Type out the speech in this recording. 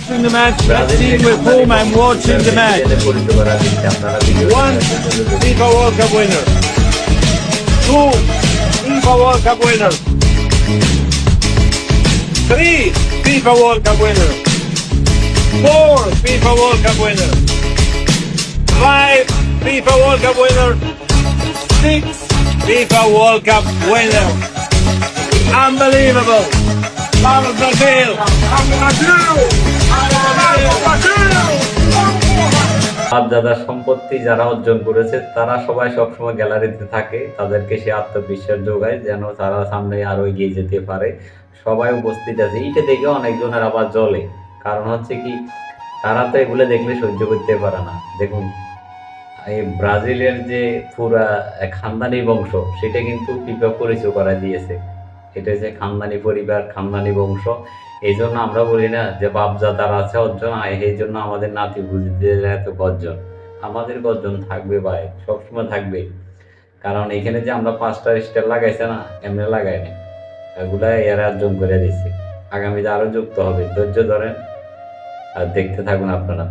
watching the match. Let's see with whom I'm watching the match. One FIFA World Cup winner. Two FIFA World Cup winner. Three FIFA World Cup winner. Four FIFA World Cup winner. Five FIFA World Cup winner. Six FIFA World Cup winner. Unbelievable. Vamos Brazil! Vamos Brazil! বাপ-দাদার সম্পত্তি যারা অর্জন করেছে তারা সবাই সবসময় গ্যালারিতে থাকে, তাদেরকে সে আত্মবিশ্বাস যোগায় যেন তারা সামনে আরো এগিয়ে যেতে পারে। সবাই উপস্থিত আছে, এইটা দেখে অনেকজনের আবার জ্বলে। কারণ হচ্ছে কি, তারা তো এগুলো দেখলে সহ্য করতে পারে না। দেখুন, এই ব্রাজিলের যে পুরা খানদানি বংশ, সেটা কিন্তু ফিফা পরিচয় করা দিয়েছে। এটা হচ্ছে খানদানি পরিবার, খানদানি বংশ। এই জন্য আমরা বলি না যে বাপজাদার আছে অর্জন, এই জন্য আমাদের নাতি বুঝিদের এত গর্জন। আমাদের গর্জন থাকবে ভাই, সবসময় থাকবে। কারণ এখানে যে আমরা 5টা স্টার লাগাইছে না, এমনি লাগাই না, এগুলা এরা অর্জন করে দিচ্ছে। আগামীতে আরো যুক্ত হবে, ধৈর্য ধরেন আর দেখতে থাকুন আপনারা।